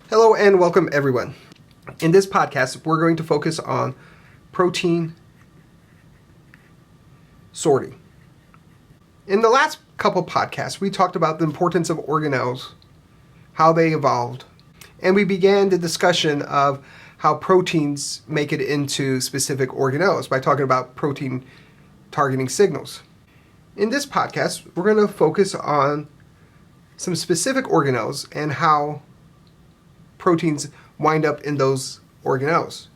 Hello and welcome everyone. In this podcast, we're going to focus on protein sorting. In the last couple podcasts, we talked about the importance of organelles, how they evolved, and we began the discussion of how proteins make it into specific organelles by talking about protein targeting signals. In this podcast, we're going to focus on some specific organelles and how proteins wind up in those organelles.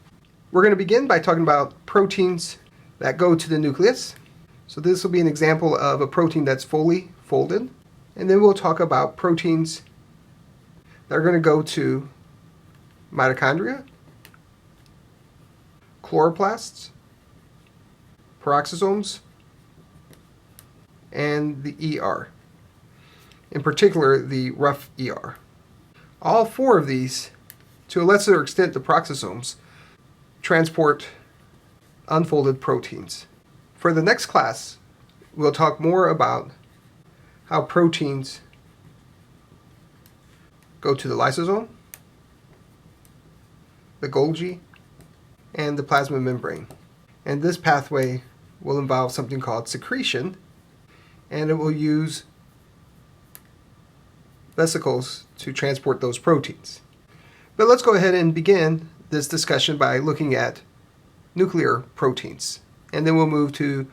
We're going to begin by talking about proteins that go to the nucleus. So this will be an example of a protein that's fully folded. And then we'll talk about proteins that are going to go to mitochondria, chloroplasts, peroxisomes, and the ER. In particular, the rough ER. All four of these, to a lesser extent the peroxisomes, transport unfolded proteins. For the next class, we'll talk more about how proteins go to the lysosome, the Golgi, and the plasma membrane. And this pathway will involve something called secretion, and it will use vesicles to transport those proteins. But let's go ahead and begin this discussion by looking at nuclear proteins. And then we'll move to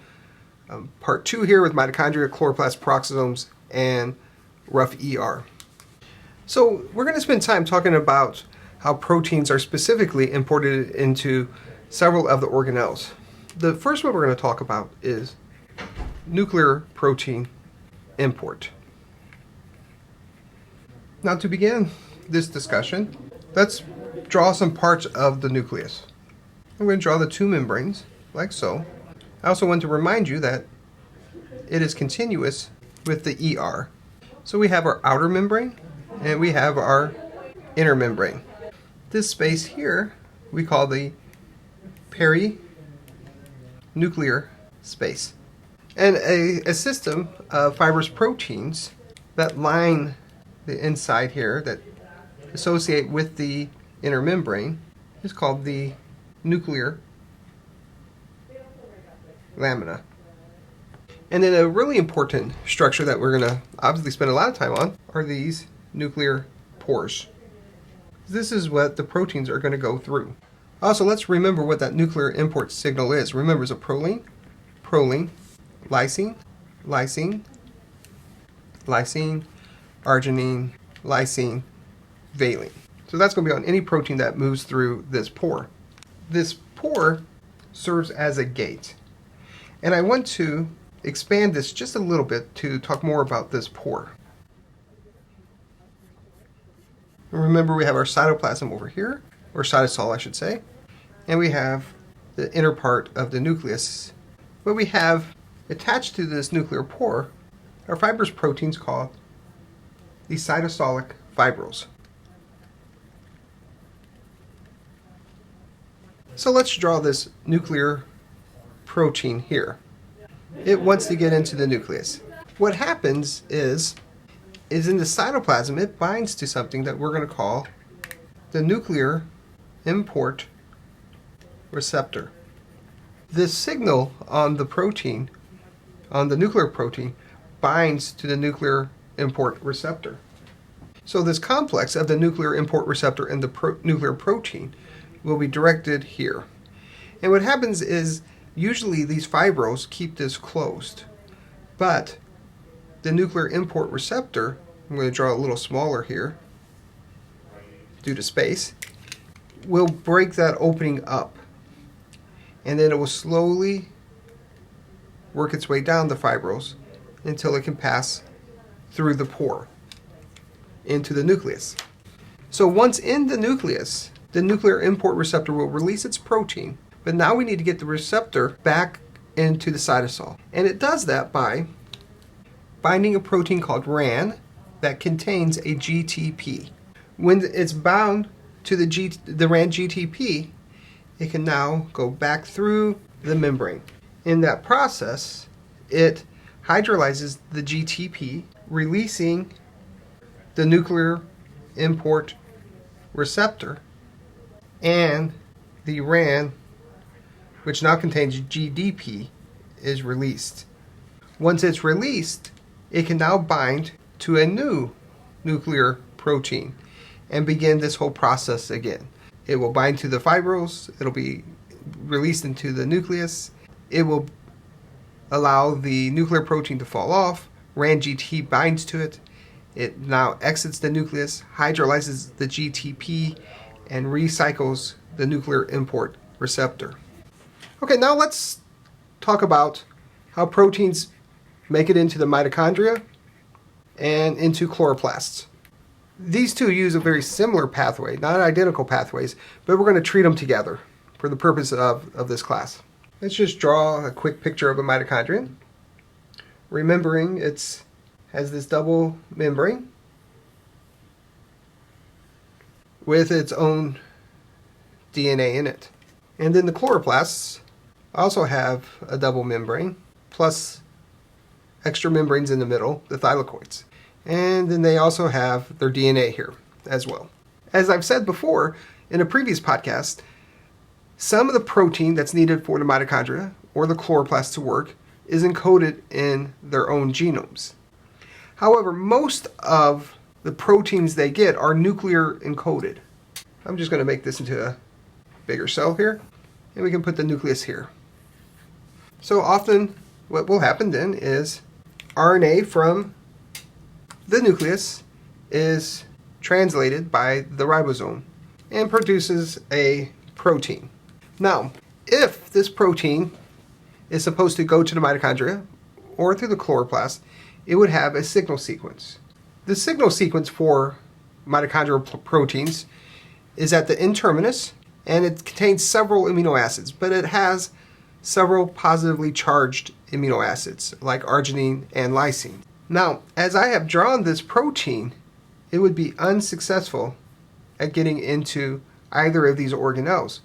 part 2 here with mitochondria, chloroplasts, peroxisomes, and rough ER. So we're going to spend time talking about how proteins are specifically imported into several of the organelles. The first one we're going to talk about is nuclear protein import. Now, to begin this discussion, let's draw some parts of the nucleus. I'm going to draw the two membranes, like so. I also want to remind you that it is continuous with the ER. So we have our outer membrane, and we have our inner membrane. This space here, we call the perinuclear space. And a system of fibrous proteins that line the inside here that associate with the inner membrane is called the nuclear lamina. And then a really important structure that we're going to obviously spend a lot of time on are these nuclear pores. This is what the proteins are going to go through. Also, let's remember what that nuclear import signal is. Remember, it's a proline, lysine, arginine, lysine, valine. So that's going to be on any protein that moves through this pore. This pore serves as a gate. And I want to expand this just a little bit to talk more about this pore. Remember, we have our cytoplasm over here, or cytosol I should say, and we have the inner part of the nucleus. What we have attached to this nuclear pore are fibrous proteins called the cytosolic fibrils. So let's draw this nuclear protein here. It wants to get into the nucleus. What happens is in the cytoplasm, it binds to something that we're going to call the nuclear import receptor. This signal on the protein, on the nuclear protein, binds to the nuclear import receptor. So this complex of the nuclear import receptor and the nuclear protein will be directed here. And what happens is usually these fibrils keep this closed, but the nuclear import receptor, I'm going to draw a little smaller here due to space, will break that opening up, and then it will slowly work its way down the fibrils until it can pass through the pore into the nucleus. So once in the nucleus, the nuclear import receptor will release its protein, but now we need to get the receptor back into the cytosol. And it does that by binding a protein called RAN that contains a GTP. When it's bound to the RAN GTP, it can now go back through the membrane. In that process, it hydrolyzes the GTP, releasing the nuclear import receptor, and the RAN, which now contains GDP, is released. Once it's released, it can now bind to a new nuclear protein and begin this whole process again. It will bind to the fibrils, it'll be released into the nucleus, it will allow the nuclear protein to fall off, RAN-GT binds to it, it now exits the nucleus, hydrolyzes the GTP, and recycles the nuclear import receptor. Okay, now let's talk about how proteins make it into the mitochondria and into chloroplasts. These two use a very similar pathway, not identical pathways, but we're going to treat them together for the purpose of this class. Let's just draw a quick picture of a mitochondrion. Remembering it has this double membrane with its own DNA in it. And then the chloroplasts also have a double membrane plus extra membranes in the middle, the thylakoids. And then they also have their DNA here as well. As I've said before in a previous podcast, some of the protein that's needed for the mitochondria or the chloroplasts to work is encoded in their own genomes. However, most of the proteins they get are nuclear encoded. I'm just going to make this into a bigger cell here, and we can put the nucleus here. So often what will happen then is RNA from the nucleus is translated by the ribosome and produces a protein. Now, if this protein is supposed to go to the mitochondria or through the chloroplast, it would have a signal sequence. The signal sequence for mitochondrial proteins is at the N-terminus, and it contains several amino acids, but it has several positively charged amino acids like arginine and lysine. Now, as I have drawn this protein, it would be unsuccessful at getting into either of these organelles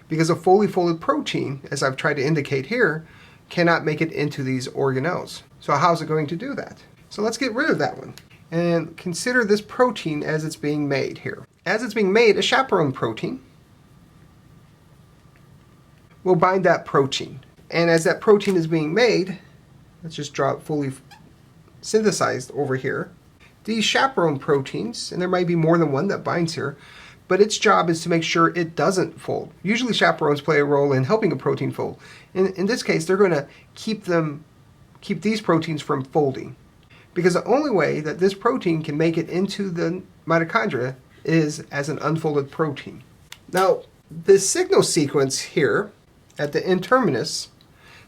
because a fully folded protein, as I've tried to indicate here, cannot make it into these organelles. So how's it going to do that? So let's get rid of that one and consider this protein as it's being made here. As it's being made, a chaperone protein will bind that protein. And as that protein is being made, let's just draw it fully synthesized over here. These chaperone proteins, and there might be more than one that binds here, but its job is to make sure it doesn't fold. Usually chaperones play a role in helping a protein fold. In this case, they're going to keep these proteins from folding. Because the only way that this protein can make it into the mitochondria is as an unfolded protein. Now, this signal sequence here at the N-terminus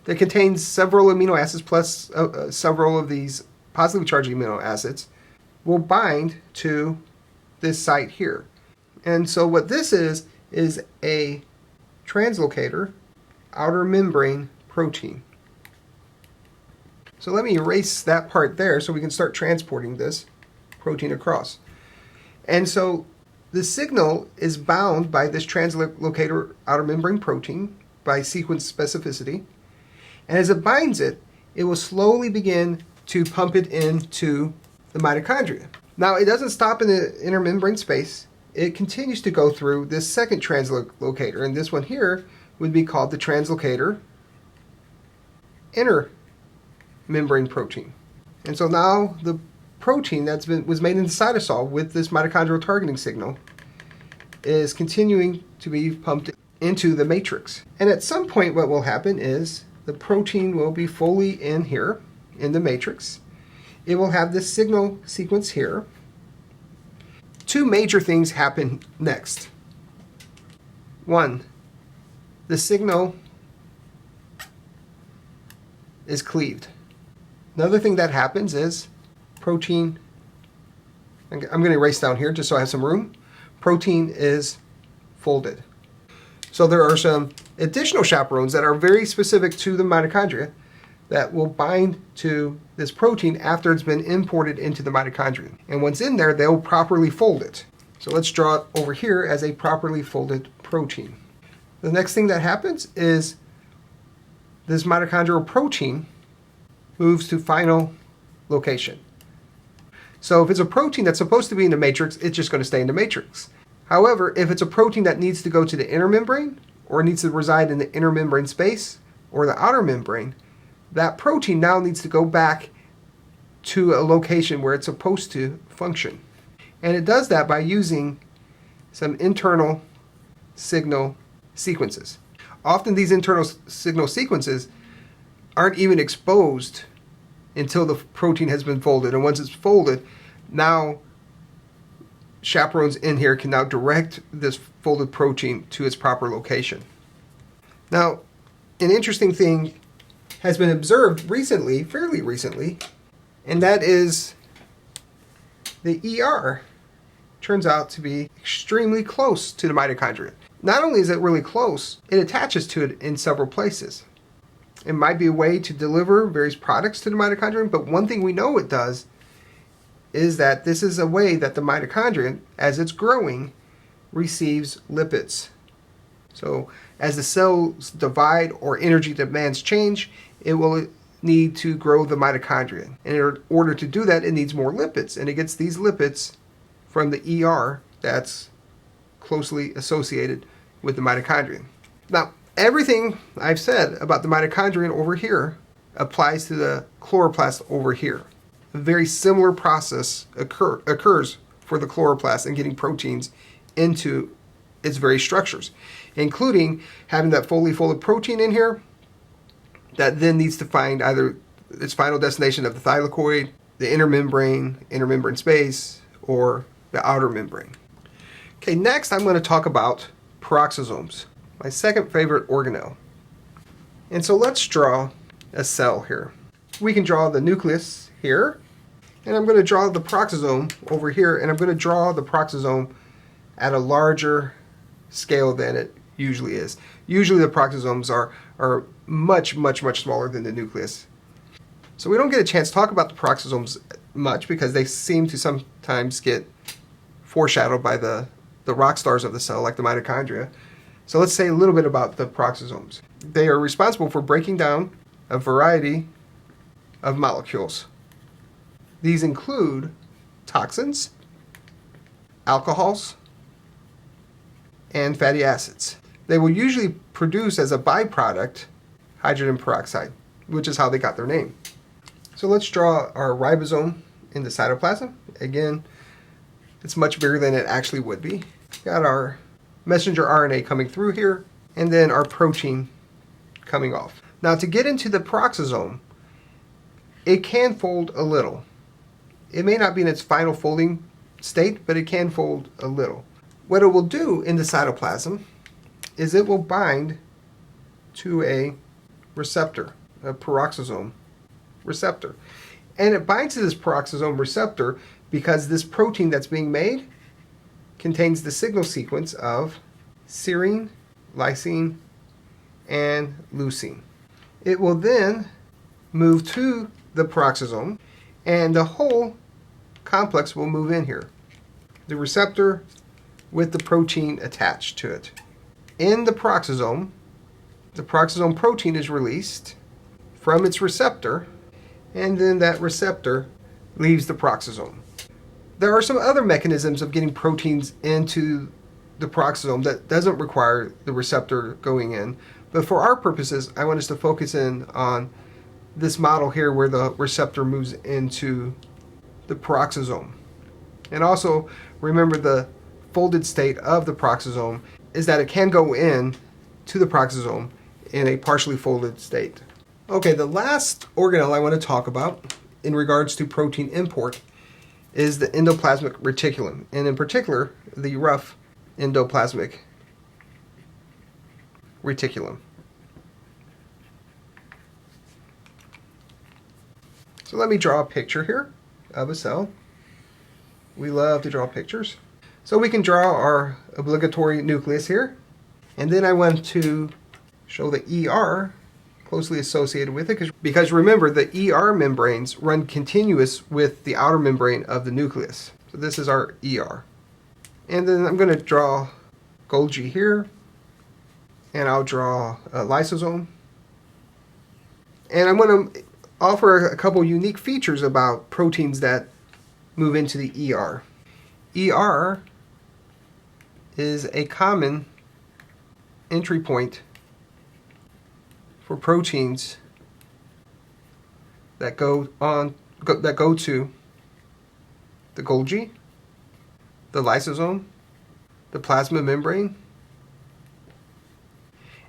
that contains several amino acids plus several of these positively charged amino acids will bind to this site here. And so what this is a translocator outer membrane protein. So let me erase that part there so we can start transporting this protein across. And so the signal is bound by this translocator outer membrane protein by sequence specificity. And as it binds it, it will slowly begin to pump it into the mitochondria. Now, it doesn't stop in the intermembrane space. It continues to go through this second translocator, and this one here would be called the translocator intermembrane protein. And so now the protein was made in the cytosol with this mitochondrial targeting signal is continuing to be pumped into the matrix. And at some point what will happen is the protein will be fully in here in the matrix. It will have this signal sequence here. Two major things happen next. One, the signal is cleaved. Another thing that happens is protein, I'm going to erase down here just so I have some room. Protein is folded. So there are some additional chaperones that are very specific to the mitochondria that will bind to this protein after it's been imported into the mitochondria. And once in there, they'll properly fold it. So let's draw it over here as a properly folded protein. The next thing that happens is this mitochondrial protein moves to final location. So if it's a protein that's supposed to be in the matrix, it's just going to stay in the matrix. However, if it's a protein that needs to go to the inner membrane or needs to reside in the inner membrane space or the outer membrane, that protein now needs to go back to a location where it's supposed to function. And it does that by using some internal signal sequences. Often these internal signal sequences aren't even exposed until the protein has been folded. And once it's folded, now chaperones in here can now direct this folded protein to its proper location. Now, an interesting thing has been observed recently, fairly recently, and that is the ER turns out to be extremely close to the mitochondria. Not only is it really close, it attaches to it in several places. It might be a way to deliver various products to the mitochondrion, but one thing we know it does is that this is a way that the mitochondrion, as it's growing, receives lipids. So as the cells divide or energy demands change, it will need to grow the mitochondria. And in order to do that, it needs more lipids. And it gets these lipids from the ER that's closely associated with the mitochondrion. Now, everything I've said about the mitochondrion over here applies to the chloroplast over here. A very similar process occurs for the chloroplast in getting proteins into its various structures, including having that fully folded protein in here that then needs to find either its final destination of the thylakoid, the inner membrane space, or the outer membrane. Okay, next I'm going to talk about peroxisomes, my second favorite organelle. And so let's draw a cell here. We can draw the nucleus here, and I'm going to draw the peroxisome over here, and I'm going to draw the peroxisome at a larger scale than it usually is. Usually the peroxisomes are much smaller than the nucleus. So we don't get a chance to talk about the peroxisomes much because they seem to sometimes get foreshadowed by the rock stars of the cell, like the mitochondria. So let's say a little bit about the peroxisomes. They are responsible for breaking down a variety of molecules. These include toxins, alcohols, and fatty acids. They will usually produce as a byproduct hydrogen peroxide, which is how they got their name. So let's draw our ribosome in the cytoplasm. Again, it's much bigger than it actually would be. Got our messenger RNA coming through here, and then our protein coming off. Now to get into the peroxisome, it can fold a little. It may not be in its final folding state, but it can fold a little. What it will do in the cytoplasm is it will bind to a receptor, a peroxisome receptor. And it binds to this peroxisome receptor because this protein that's being made contains the signal sequence of serine, lysine, and leucine. It will then move to the peroxisome, and the whole complex will move in here. The receptor with the protein attached to it. In the peroxisome protein is released from its receptor, and then that receptor leaves the peroxisome. There are some other mechanisms of getting proteins into the peroxisome that doesn't require the receptor going in, but for our purposes, I want us to focus in on this model here where the receptor moves into the peroxisome. And also remember the folded state of the peroxisome is that it can go in to the peroxisome in a partially folded state. Okay, the last organelle I want to talk about in regards to protein import is the endoplasmic reticulum, and in particular the rough endoplasmic reticulum. So let me draw a picture here of a cell. We love to draw pictures. So we can draw our obligatory nucleus here, and then I want to show the ER closely associated with it because remember the ER membranes run continuous with the outer membrane of the nucleus. So this is our ER. And then I'm going to draw Golgi here, and I'll draw a lysosome. And I'm going to offer a couple unique features about proteins that move into the ER. ER is a common entry point for proteins that go to the Golgi, the lysosome, the plasma membrane,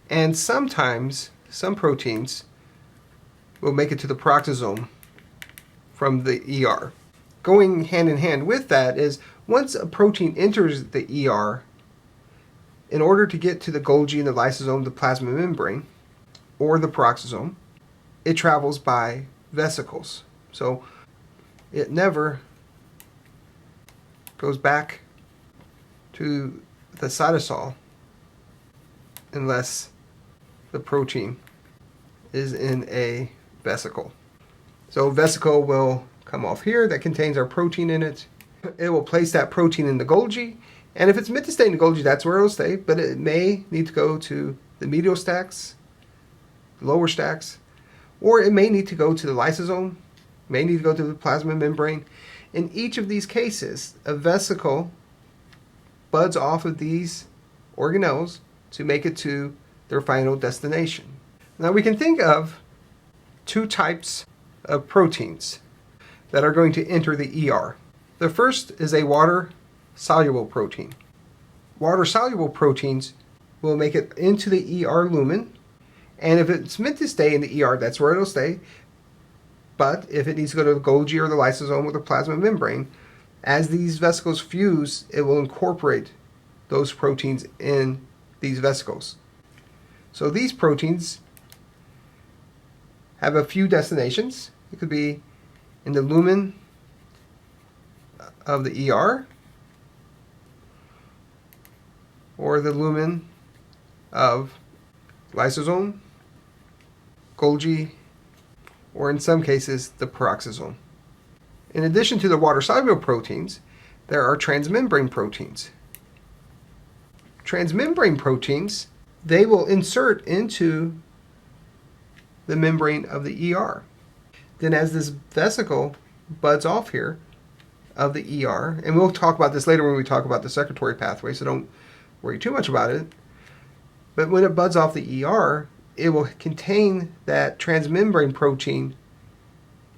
and sometimes some proteins will make it to the peroxisome from the ER. Going hand in hand with that is once a protein enters the ER, in order to get to the Golgi and the lysosome, the plasma membrane, or the peroxisome, it travels by vesicles. So it never goes back to the cytosol unless the protein is in a vesicle. So a vesicle will come off here that contains our protein in it. It will place that protein in the Golgi, and if it's meant to stay in the Golgi, that's where it'll stay, but it may need to go to the medial stacks, lower stacks, or it may need to go to the lysosome, may need to go to the plasma membrane. In each of these cases, a vesicle buds off of these organelles to make it to their final destination. Now we can think of two types of proteins that are going to enter the ER. The first is a water-soluble protein. Water-soluble proteins will make it into the ER lumen, and if it's meant to stay in the ER, that's where it'll stay. But if it needs to go to the Golgi or the lysosome or the plasma membrane, as these vesicles fuse, it will incorporate those proteins in these vesicles. So these proteins have a few destinations. It could be in the lumen of the ER or the lumen of lysosome, Golgi, or in some cases the peroxisome. In addition to the water-soluble proteins, there are transmembrane proteins. Transmembrane proteins, they will insert into the membrane of the ER. Then as this vesicle buds off here of the ER, and we'll talk about this later when we talk about the secretory pathway, so don't worry too much about it. But when it buds off the ER, it will contain that transmembrane protein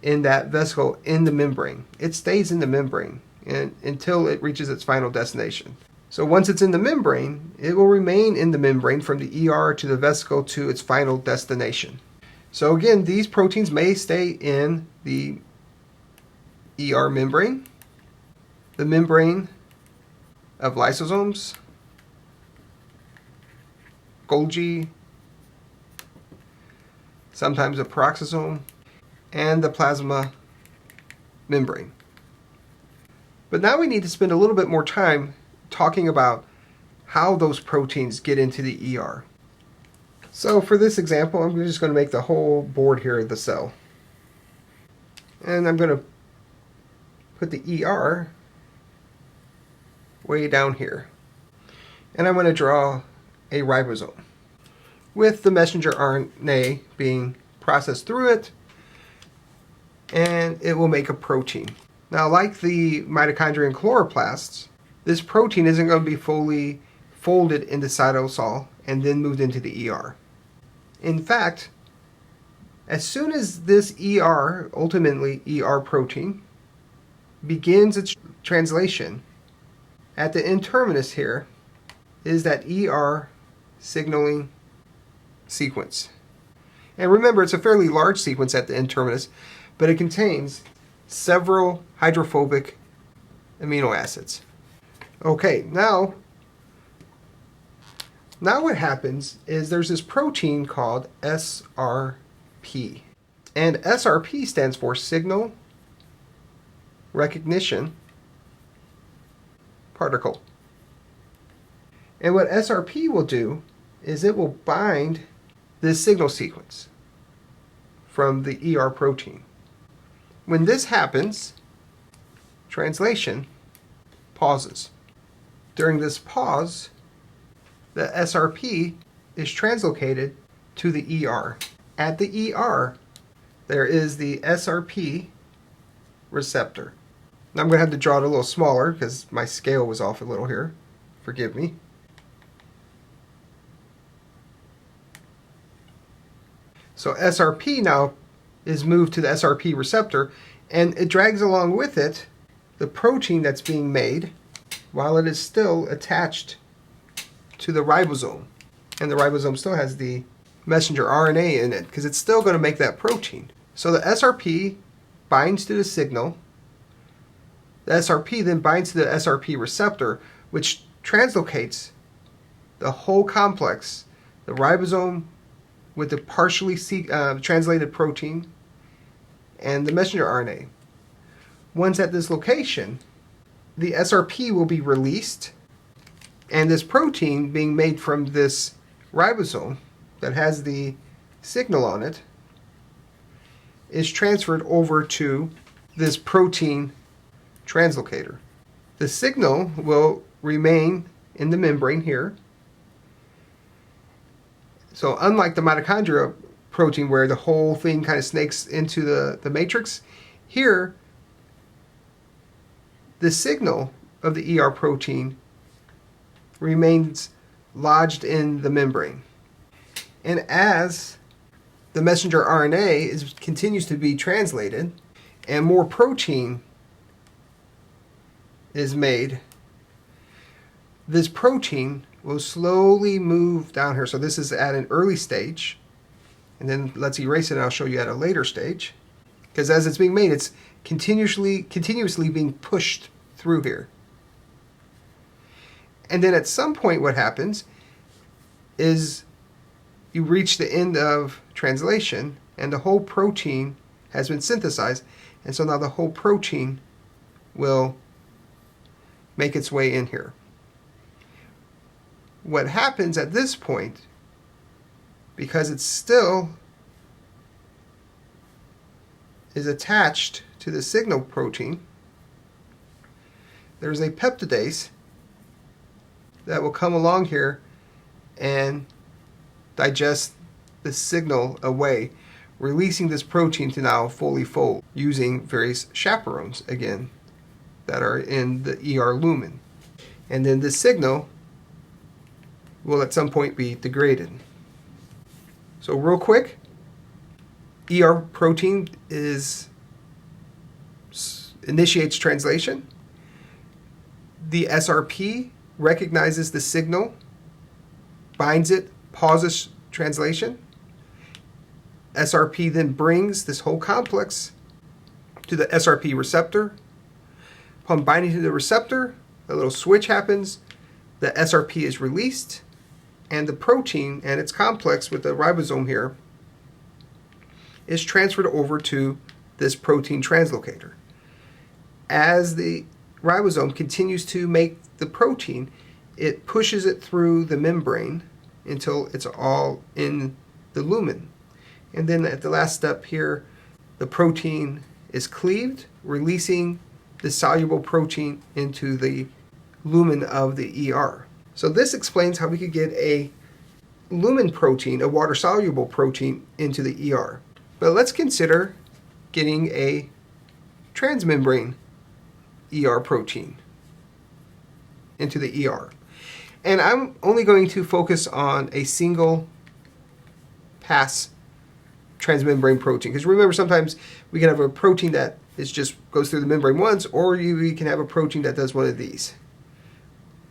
in that vesicle in the membrane. It stays in the membrane until it reaches its final destination. So once it's in the membrane, it will remain in the membrane from the ER to the vesicle to its final destination. So again, these proteins may stay in the ER membrane, the membrane of lysosomes, Golgi, sometimes a peroxisome, and the plasma membrane. But now we need to spend a little bit more time talking about how those proteins get into the ER. So for this example, I'm just going to make the whole board here the cell. And I'm going to put the ER way down here. And I'm going to draw a ribosome with the messenger RNA being processed through it, and it will make a protein. Now, like the mitochondria and chloroplasts, this protein isn't going to be fully folded into cytosol and then moved into the ER. In fact, as soon as this ER, ultimately ER protein, begins its translation, at the N-terminus here is that ER signaling sequence. And remember, it's a fairly large sequence at the N-terminus, but it contains several hydrophobic amino acids. Okay, now what happens is there's this protein called SRP. And SRP stands for Signal Recognition Particle. And what SRP will do is it will bind this signal sequence from the ER protein. When this happens, translation pauses. During this pause, the SRP is translocated to the ER. At the ER, there is the SRP receptor. Now I'm going to have to draw it a little smaller because my scale was off a little here. Forgive me. So SRP now is moved to the SRP receptor, and it drags along with it the protein that's being made while it is still attached to the ribosome. And the ribosome still has the messenger RNA in it because it's still going to make that protein. So the SRP binds to the signal. The SRP then binds to the SRP receptor, which translocates the whole complex, the ribosome with the partially translated protein and the messenger RNA. Once at this location, the SRP will be released, and this protein being made from this ribosome that has the signal on it is transferred over to this protein translocator. The signal will remain in the membrane here. So unlike the mitochondria protein where the whole thing kind of snakes into the matrix, here the signal of the ER protein remains lodged in the membrane. And as the messenger RNA continues to be translated and more protein is made, this protein will slowly move down here. So this is at an early stage, and then let's erase it and I'll show you at a later stage, because as it's being made, it's continuously being pushed through here. And then at some point what happens is you reach the end of translation and the whole protein has been synthesized, and so now the whole protein will make its way in here. What happens at this point, because it still is attached to the signal protein, there's a peptidase that will come along here and digest the signal away, releasing this protein to now fully fold using various chaperones again that are in the ER lumen. And then this signal will at some point be degraded. So real quick, ER protein initiates translation. The SRP recognizes the signal, binds it, pauses translation. SRP then brings this whole complex to the SRP receptor. Upon binding to the receptor, a little switch happens, the SRP is released, and the protein and its complex with the ribosome here is transferred over to this protein translocator. As the ribosome continues to make the protein, it pushes it through the membrane until it's all in the lumen. And then at the last step here, the protein is cleaved, releasing the soluble protein into the lumen of the ER. So this explains how we could get a lumen protein, a water-soluble protein, into the ER. But let's consider getting a transmembrane ER protein into the ER. And I'm only going to focus on a single pass transmembrane protein, because remember, sometimes we can have a protein that just goes through the membrane once, or we can have a protein that does one of these.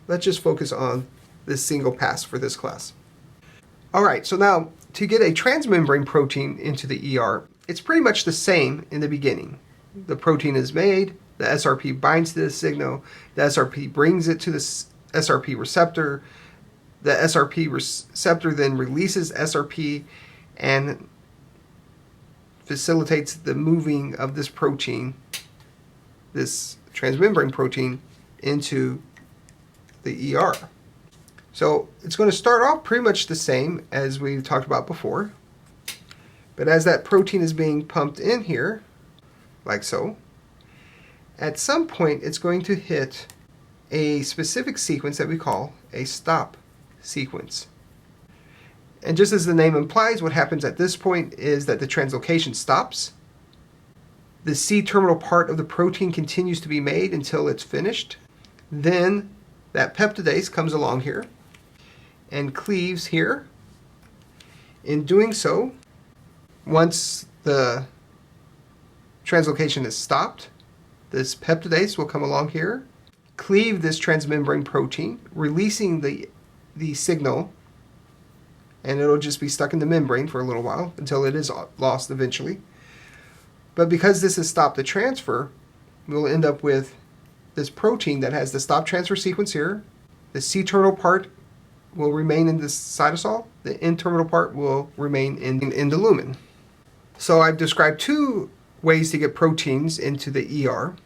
Let's just focus on this single pass for this class. Alright, so now to get a transmembrane protein into the ER, it's pretty much the same in the beginning. The protein is made, the SRP binds to the signal, the SRP brings it to the SRP receptor, the SRP receptor then releases SRP and facilitates the moving of this protein, this transmembrane protein, into the ER. So it's going to start off pretty much the same as we talked about before, but as that protein is being pumped in here, like so, at some point it's going to hit a specific sequence that we call a stop sequence. And just as the name implies, what happens at this point is that the translocation stops. The C-terminal part of the protein continues to be made until it's finished. Then that peptidase comes along here and cleaves here. In doing so, once the translocation is stopped, this peptidase will come along here, cleave this transmembrane protein, releasing the signal, and it'll just be stuck in the membrane for a little while until it is lost eventually. But because this has stopped the transfer, we'll end up with this protein that has the stop transfer sequence here. The C-terminal part will remain in the cytosol. The N-terminal part will remain in the lumen. So I've described two ways to get proteins into the ER.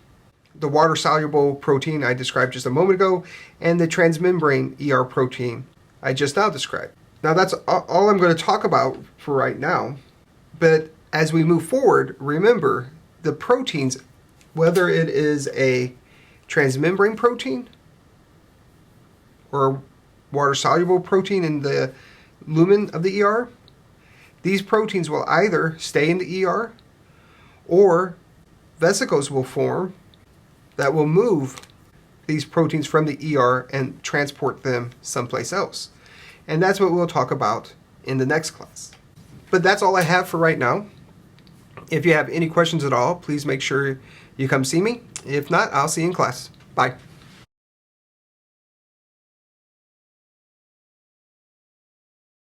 The water-soluble protein I described just a moment ago, and the transmembrane ER protein I just now described. Now that's all I'm going to talk about for right now. But as we move forward, remember the proteins, whether it is a transmembrane protein or water-soluble protein in the lumen of the ER, these proteins will either stay in the ER or vesicles will form that will move these proteins from the ER and transport them someplace else. And that's what we'll talk about in the next class. But that's all I have for right now. If you have any questions at all, please make sure you come see me. If not, I'll see you in class. Bye.